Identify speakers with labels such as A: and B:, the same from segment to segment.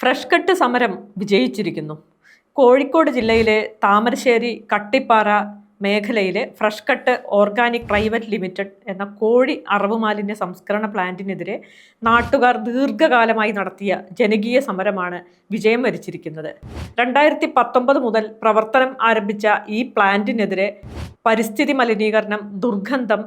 A: Fresh cut സമരം വിജയിച്ചിരിക്കുന്നു. കോഴിക്കോട് ജില്ലയിലെ താമരശ്ശേരി കട്ടിപ്പാറ മേഖലയിലെ fresh cut organic private limited എന്ന കോഴി അറവ് മാലിന്യ സംസ്കരണ പ്ലാന്റിനെതിരെ നാട്ടുകാർ ദീർഘകാലമായി നടത്തിയ ജനകീയ സമരമാണ് വിജയം വരിച്ചിരിക്കുന്നത്. 2019 മുതൽ പ്രവർത്തനം ആരംഭിച്ച ഈ പ്ലാന്റിനെതിരെ പരിസ്ഥിതി മലിനീകരണം, ദുർഗന്ധം,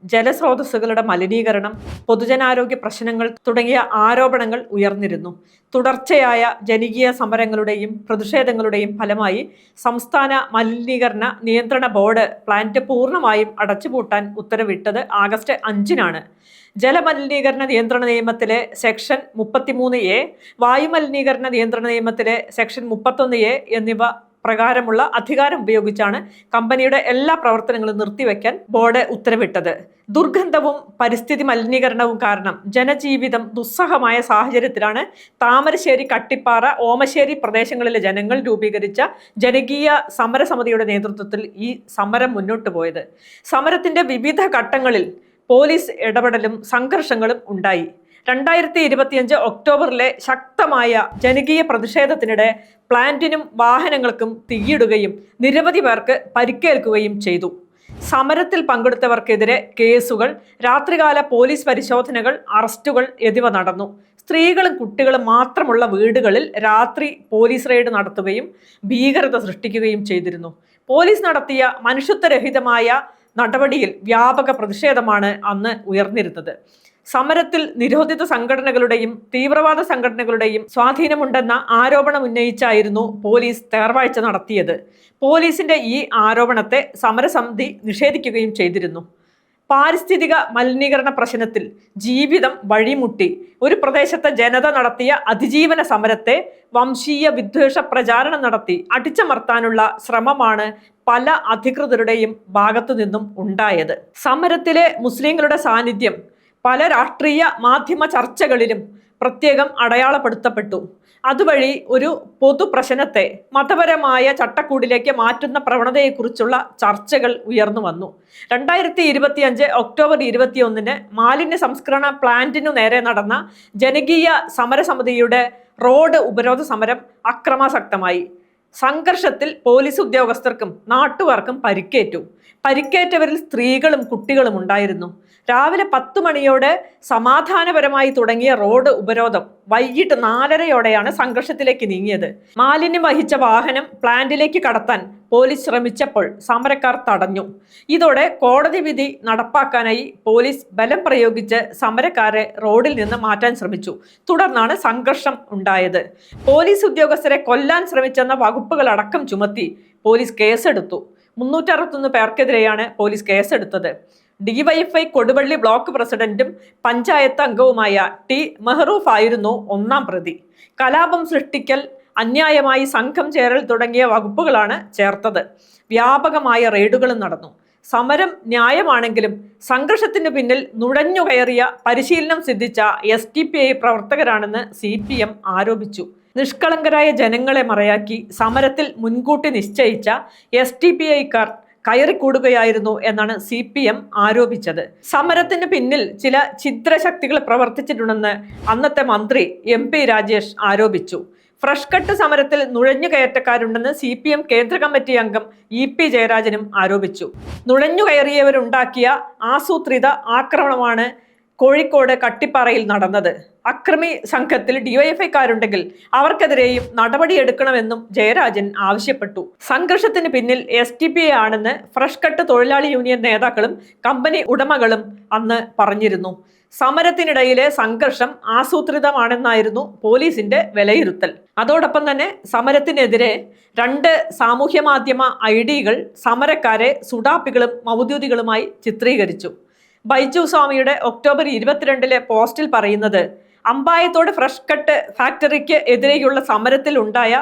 A: ജലസ്രോതസ്സുകളുടെ മലിനീകരണം, പൊതുജനാരോഗ്യ പ്രശ്നങ്ങൾ തുടങ്ങിയ ആരോപണങ്ങൾ ഉയർന്നിരുന്നു. തുടർച്ചയായ ജനകീയ സമരങ്ങളുടെയും പ്രതിഷേധങ്ങളുടെയും ഫലമായി സംസ്ഥാന മലിനീകരണ നിയന്ത്രണ ബോർഡ് പ്ലാന്റ് പൂർണ്ണമായും അടച്ചുപൂട്ടാൻ ഉത്തരവിട്ടത് ആഗസ്റ്റ് 5-നാണ്. ജലമലിനീകരണ നിയന്ത്രണ നിയമത്തിലെ സെക്ഷൻ 33A, വായുമലിനീകരണ നിയന്ത്രണ നിയമത്തിലെ സെക്ഷൻ 31A എന്നിവ പ്രകാരമുള്ള അധികാരം ഉപയോഗിച്ചാണ് കമ്പനിയുടെ എല്ലാ പ്രവർത്തനങ്ങളും നിർത്തിവെക്കാൻ ബോർഡ് ഉത്തരവിട്ടത്. ദുർഗന്ധവും പരിസ്ഥിതി മലിനീകരണവും കാരണം ജനജീവിതം ദുസ്സഹമായ സാഹചര്യത്തിലാണ് താമരശ്ശേരി, കട്ടിപ്പാറ, ഓമശ്ശേരി പ്രദേശങ്ങളിലെ ജനങ്ങൾ രൂപീകരിച്ച ജനകീയ സമരസമിതിയുടെ നേതൃത്വത്തിൽ ഈ സമരം മുന്നോട്ട് പോയത്. സമരത്തിന്റെ വിവിധ ഘട്ടങ്ങളിൽ പോലീസ് ഇടപെടലും സംഘർഷങ്ങളും ഉണ്ടായി. 2025 ഒക്ടോബറിലെ ശക്തമായ ജനകീയ പ്രതിഷേധത്തിനിടെ പ്ലാന്റിനും വാഹനങ്ങൾക്കും തീയിടുകയും നിരവധി പേർക്ക് പരിക്കേൽക്കുകയും ചെയ്തു. സമരത്തിൽ പങ്കെടുത്തവർക്കെതിരെ കേസുകൾ, രാത്രികാല പോലീസ് പരിശോധനകൾ, അറസ്റ്റുകൾ എന്നിവ നടന്നു. സ്ത്രീകളും കുട്ടികളും മാത്രമുള്ള വീടുകളിൽ രാത്രി പോലീസ് റെയ്ഡ് നടത്തുകയും ഭീകരത സൃഷ്ടിക്കുകയും ചെയ്തിരുന്നു. പോലീസ് നടത്തിയ മനുഷ്യത്വരഹിതമായ നടപടിയിൽ വ്യാപക പ്രതിഷേധമാണ് അന്ന് ഉയർന്നിരുന്നത്. സമരത്തിൽ നിരോധിത സംഘടനകളുടെയും തീവ്രവാദ സംഘടനകളുടെയും സ്വാധീനമുണ്ടെന്ന ആരോപണം ഉന്നയിച്ചായിരുന്നു പോലീസ് തേർവാഴ്ച നടത്തിയത്. പോലീസിന്റെ ഈ ആരോപണത്തെ സമരസമിതി നിഷേധിക്കുകയും ചെയ്തിരുന്നു. പാരിസ്ഥിതിക മലിനീകരണ പ്രശ്നത്തിൽ ജീവിതം വഴിമുട്ടി ഒരു പ്രദേശത്തെ ജനത നടത്തിയ അതിജീവന സമരത്തെ വംശീയ വിദ്വേഷ പ്രചാരണം നടത്തി അടിച്ചമർത്താനുള്ള ശ്രമമാണ് പല അധികൃതരുടെയും ഭാഗത്തു നിന്നും ഉണ്ടായത്. സമരത്തിലെ മുസ്ലിങ്ങളുടെ സാന്നിധ്യം പല രാഷ്ട്രീയ മാധ്യമ ചർച്ചകളിലും പ്രത്യേകം അടയാളപ്പെടുത്തപ്പെട്ടു. അതുവഴി ഒരു പൊതു പ്രശ്നത്തെ മതപരമായ ചട്ടക്കൂടിലേക്ക് മാറ്റുന്ന പ്രവണതയെക്കുറിച്ചുള്ള ചർച്ചകൾ ഉയർന്നു വന്നു. 2025 ഒക്ടോബർ 21 മാലിന്യ സംസ്കരണ പ്ലാന്റിനു നേരെ നടന്ന ജനകീയ സമരസമിതിയുടെ റോഡ് ഉപരോധ സമരം അക്രമാസക്തമായി. സംഘർഷത്തിൽ പോലീസ് ഉദ്യോഗസ്ഥർക്കും നാട്ടുകാർക്കും പരിക്കേറ്റു. പരിക്കേറ്റവരിൽ സ്ത്രീകളും കുട്ടികളും ഉണ്ടായിരുന്നു. രാവിലെ 10 മണിയോടെ സമാധാനപരമായി തുടങ്ങിയ റോഡ് ഉപരോധം വൈകിട്ട് 4:30യോടെയാണ് സംഘർഷത്തിലേക്ക് നീങ്ങിയത്. മാലിന്യം വഹിച്ച വാഹനം പ്ലാന്റിലേക്ക് കടത്താൻ പോലീസ് ശ്രമിച്ചപ്പോൾ സമരക്കാർ തടഞ്ഞു. ഇതോടെ കോടതി വിധി നടപ്പാക്കാനായി പോലീസ് ബലം പ്രയോഗിച്ച് സമരക്കാരെ റോഡിൽ നിന്ന് മാറ്റാൻ ശ്രമിച്ചു. തുടർന്നാണ് സംഘർഷം ഉണ്ടായത്. പോലീസ് ഉദ്യോഗസ്ഥരെ കൊല്ലാൻ ശ്രമിച്ചെന്ന വകുപ്പുകളടക്കം ചുമത്തി പോലീസ് കേസെടുത്തു. 361 പേർക്കെതിരെയാണ് പോലീസ് കേസെടുത്തത്. DYFI കൊടുവള്ളി ബ്ലോക്ക് പ്രസിഡന്റും പഞ്ചായത്ത് അംഗവുമായ T മെഹറൂഫ് ആയിരുന്നു 1-ാം പ്രതി. കലാപം സൃഷ്ടിക്കൽ, അന്യായമായി സംഘം ചേരൽ തുടങ്ങിയ വകുപ്പുകളാണ് ചേർത്തത്. വ്യാപകമായ റെയ്ഡുകളും നടന്നു. സമരം ന്യായമാണെങ്കിലും സംഘർഷത്തിന് പിന്നിൽ നുഴഞ്ഞുകയറിയ പരിശീലനം സിദ്ധിച്ച SDPI പ്രവർത്തകരാണെന്ന് CPM ആരോപിച്ചു. നിഷ്കളങ്കരായ ജനങ്ങളെ മറയാക്കി സമരത്തിൽ മുൻകൂട്ടി നിശ്ചയിച്ച SDPIക്കാർ കയറിക്കൂടുകയായിരുന്നു എന്നാണ് CPM ആരോപിച്ചത്. സമരത്തിന് പിന്നിൽ ചില ഛിദ്രശക്തികൾ പ്രവർത്തിച്ചിട്ടുണ്ടെന്ന് അന്നത്തെ മന്ത്രി MP രാജേഷ് ആരോപിച്ചു. ഫ്രഷ് കട്ട് സമരത്തിൽ നുഴഞ്ഞുകയറ്റക്കാരുണ്ടെന്ന് CPM കേന്ദ്ര കമ്മിറ്റി അംഗം EP ജയരാജനും ആരോപിച്ചു. നുഴഞ്ഞുകയറിയവരുണ്ടാക്കിയ ആസൂത്രിത ആക്രമണമാണ് കോഴിക്കോട് കട്ടിപ്പാറയിൽ നടന്നത്. അക്രമി സംഘത്തിൽ DYFIക്കാരുണ്ടെങ്കിൽ അവർക്കെതിരെയും നടപടിയെടുക്കണമെന്നും ജയരാജൻ ആവശ്യപ്പെട്ടു. സംഘർഷത്തിന് പിന്നിൽ SDPI ആണെന്ന് ഫ്രഷ് കട്ട് തൊഴിലാളി യൂണിയൻ നേതാക്കളും കമ്പനി ഉടമകളും അന്ന് പറഞ്ഞിരുന്നു. സമരത്തിനിടയിലെ സംഘർഷം ആസൂത്രിതമാണെന്നായിരുന്നു പോലീസിന്റെ വിലയിരുത്തൽ. അതോടൊപ്പം തന്നെ സമരത്തിനെതിരെ 2 സാമൂഹ്യ മാധ്യമ IDകൾ സമരക്കാരെ സുഡാപ്പികളും മൗദ്യൂദികളുമായി ചിത്രീകരിച്ചു. ബൈജു സ്വാമിയുടെ ഒക്ടോബർ 22 പോസ്റ്റിൽ പറയുന്നത്, അമ്പായത്തോട് ഫ്രഷ് കട്ട് ഫാക്ടറിക്ക് എതിരെയുള്ള സമരത്തിൽ ഉണ്ടായ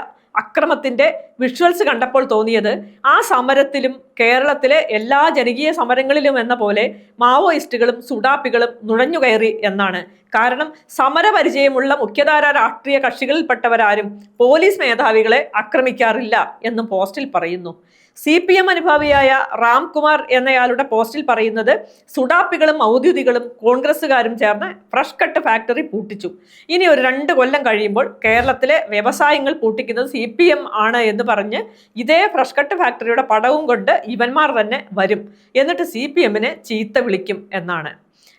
A: അക്രമത്തിന്റെ വിഷ്വൽസ് കണ്ടപ്പോൾ തോന്നിയത് ആ സമരത്തിലും കേരളത്തിലെ എല്ലാ ജനകീയ സമരങ്ങളിലും എന്ന പോലെ മാവോയിസ്റ്റുകളും സുഡാപ്പികളും നുഴഞ്ഞുകയറി എന്നാണ്. കാരണം സമരപരിചയമുള്ള മുഖ്യധാര രാഷ്ട്രീയ കക്ഷികളിൽപ്പെട്ടവരാരും പോലീസ് മേധാവികളെ ആക്രമിക്കാറില്ല എന്നും പോസ്റ്റിൽ പറയുന്നു. CPM അനുഭാവിയായ റാംകുമാർ എന്നയാളുടെ പോസ്റ്റിൽ പറയുന്നത്, സുഡാപ്പികളും ഔദ്യോഗികളും കോൺഗ്രസ്സുകാരും ചേർന്ന് ഫ്രഷ് കട്ട് ഫാക്ടറി പൂട്ടിച്ചു. ഇനി ഒരു 2 കൊല്ലം കഴിയുമ്പോൾ കേരളത്തിലെ വ്യവസായങ്ങൾ പൂട്ടിക്കുന്നത് CPM ആണ് എന്ന് പറഞ്ഞ് ഇതേ ഫ്രഷ് കട്ട് ഫാക്ടറിയുടെ പടവും കൊണ്ട് ഇവന്മാർ തന്നെ വരും, എന്നിട്ട് CPMനെ ചീത്ത വിളിക്കും എന്നാണ്.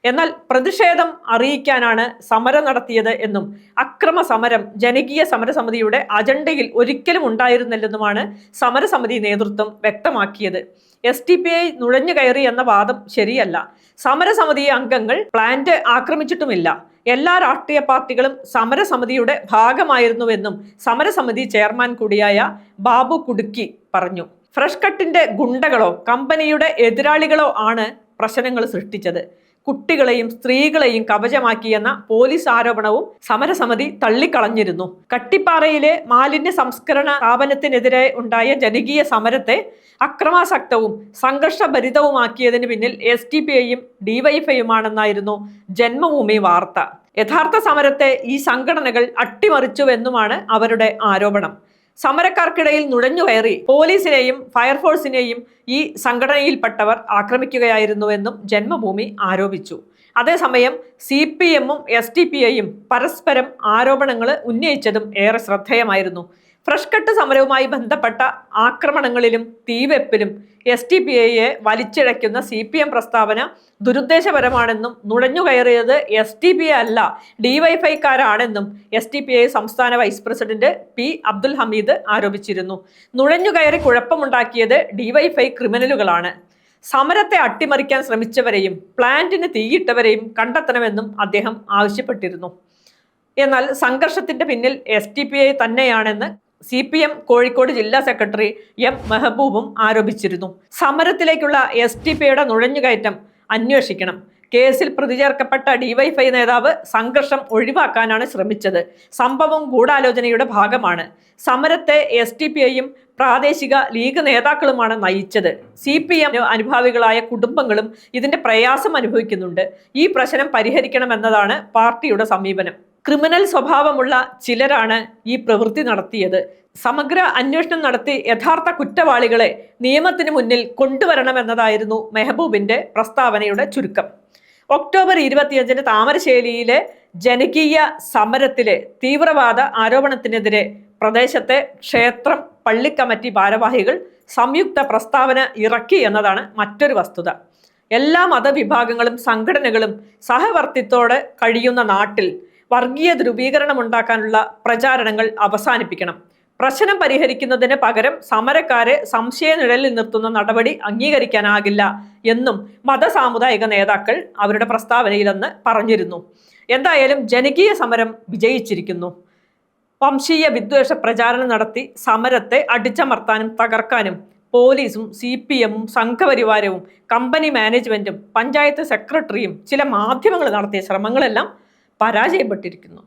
A: എന്നാൽ പ്രതിഷേധം അറിയിക്കാനാണ് സമരം നടത്തിയത് എന്നും അക്രമ സമരം ജനകീയ സമരസമിതിയുടെ അജണ്ടയിൽ ഒരിക്കലും ഉണ്ടായിരുന്നില്ലെന്നുമാണ് സമരസമിതി നേതൃത്വം വ്യക്തമാക്കിയത്. SDPI നുഴഞ്ഞു കയറി എന്ന വാദം ശരിയല്ല. സമരസമിതി അംഗങ്ങൾ പ്ലാന്റ് ആക്രമിച്ചിട്ടുമില്ല. എല്ലാ രാഷ്ട്രീയ പാർട്ടികളും സമരസമിതിയുടെ ഭാഗമായിരുന്നുവെന്നും സമരസമിതി ചെയർമാൻ കൂടിയായ ബാബു കുടുക്കി പറഞ്ഞു. ഫ്രഷ് കട്ടിന്റെ ഗുണ്ടകളോ കമ്പനിയുടെ എതിരാളികളോ ആണ് പ്രശ്നങ്ങൾ സൃഷ്ടിച്ചത്. കുട്ടികളെയും സ്ത്രീകളെയും കവചമാക്കിയെന്ന പോലീസ് ആരോപണവും സമരസമിതി തള്ളിക്കളഞ്ഞിരുന്നു. കട്ടിപ്പാറയിലെ മാലിന്യ സംസ്കരണ സ്ഥാപനത്തിനെതിരെ ഉണ്ടായ ജനകീയ സമരത്തെ അക്രമാസക്തവും സംഘർഷഭരിതവുമാക്കിയതിന് പിന്നിൽ SDPIയും DYFIയുമാണെന്നായിരുന്നു ജന്മഭൂമി വാർത്ത. യഥാർത്ഥ സമരത്തെ ഈ സംഘടനകൾ അട്ടിമറിച്ചുവെന്നുമാണ് അവരുടെ ആരോപണം. സമരക്കാർക്കിടയിൽ നുഴഞ്ഞുകയറി പോലീസിനെയും ഫയർഫോഴ്സിനെയും ഈ സംഘടനയിൽപ്പെട്ടവർ ആക്രമിക്കുകയായിരുന്നുവെന്നും ജന്മഭൂമി ആരോപിച്ചു. അതേസമയം CPMഉം SDPIയും പരസ്പരം ആരോപണങ്ങൾ ഉന്നയിച്ചതും ഏറെ ശ്രദ്ധേയമായിരുന്നു. ഫ്രഷ് കട്ട് സമരവുമായി ബന്ധപ്പെട്ട ആക്രമണങ്ങളിലും തീവെപ്പിലും SDPIയെ വലിച്ചിഴയ്ക്കുന്ന CPM പ്രസ്താവന ദുരുദ്ദേശപരമാണെന്നും നുഴഞ്ഞുകയറിയത് SDPI അല്ല DYFIക്കാരാണെന്നും SDPI സംസ്ഥാന vice president P. Abdul Hameed ആരോപിച്ചിരുന്നു. നുഴഞ്ഞുകയറി കുഴപ്പമുണ്ടാക്കിയത് DYFI ക്രിമിനലുകളാണ്. സമരത്തെ അട്ടിമറിക്കാൻ ശ്രമിച്ചവരെയും പ്ലാന്റിന് തീയിട്ടവരെയും കണ്ടെത്തണമെന്നും അദ്ദേഹം ആവശ്യപ്പെട്ടിരുന്നു. എന്നാൽ സംഘർഷത്തിന്റെ പിന്നിൽ SDPI തന്നെയാണെന്ന് CPM കോഴിക്കോട് ജില്ലാ സെക്രട്ടറി M. മെഹബൂബും ആരോപിച്ചിരുന്നു. സമരത്തിലേക്കുള്ള SDPIയുടെ നുഴഞ്ഞുകയറ്റം അന്വേഷിക്കണം. കേസിൽ പ്രതി ചേർക്കപ്പെട്ട DYFI നേതാവ് സംഘർഷം ഒഴിവാക്കാനാണ് ശ്രമിച്ചത്. സംഭവം ഗൂഢാലോചനയുടെ ഭാഗമാണ്. സമരത്തെ SDPIയും പ്രാദേശിക ലീഗ് നേതാക്കളുമാണ് നയിച്ചത്. CPM അനുഭാവികളായ കുടുംബങ്ങളും ഇതിന്റെ പ്രയാസം അനുഭവിക്കുന്നുണ്ട്. ഈ പ്രശ്നം പരിഹരിക്കണമെന്നതാണ് പാർട്ടിയുടെ സമീപനം. ക്രിമിനൽ സ്വഭാവമുള്ള ചിലരാണ് ഈ പ്രവൃത്തി നടത്തിയത്. സമഗ്ര അന്വേഷണം നടത്തി യഥാർത്ഥ കുറ്റവാളികളെ നിയമത്തിന് മുന്നിൽ കൊണ്ടുവരണമെന്നതായിരുന്നു മെഹബൂബിന്റെ പ്രസ്താവനയുടെ ചുരുക്കം. ഒക്ടോബർ 25 താമരശ്ശേരിയിലെ ജനകീയ സമരത്തിലെ തീവ്രവാദ ആരോപണത്തിനെതിരെ പ്രദേശത്തെ ക്ഷേത്രം പള്ളി കമ്മിറ്റി ഭാരവാഹികൾ സംയുക്ത പ്രസ്താവന ഇറക്കി എന്നതാണ് മറ്റൊരു വസ്തുത. എല്ലാ മതവിഭാഗങ്ങളും സംഘടനകളും സഹവർത്തിത്തോടെ കഴിയുന്ന നാട്ടിൽ വർഗീയ ധ്രുവീകരണം ഉണ്ടാക്കാനുള്ള പ്രചാരണങ്ങൾ അവസാനിപ്പിക്കണം. പ്രശ്നം പരിഹരിക്കുന്നതിന് പകരം സമരക്കാരെ സംശയനിഴലിൽ നിർത്തുന്ന നടപടി അംഗീകരിക്കാനാകില്ല എന്നും മതസാമുദായിക നേതാക്കൾ അവരുടെ പ്രസ്താവനയിലെന്ന് പറഞ്ഞിരുന്നു. എന്തായാലും ജനകീയ സമരം വിജയിച്ചിരിക്കുന്നു. വംശീയ വിദ്വേഷ പ്രചാരണം നടത്തി സമരത്തെ അടിച്ചമർത്താനും തകർക്കാനും പോലീസും CPMഉം സംഘപരിവാരവും കമ്പനി മാനേജ്മെന്റും പഞ്ചായത്ത് സെക്രട്ടറിയും ചില മാധ്യമങ്ങൾ നടത്തിയ ശ്രമങ്ങളെല്ലാം പരാജയപ്പെട്ടിരിക്കുന്നു.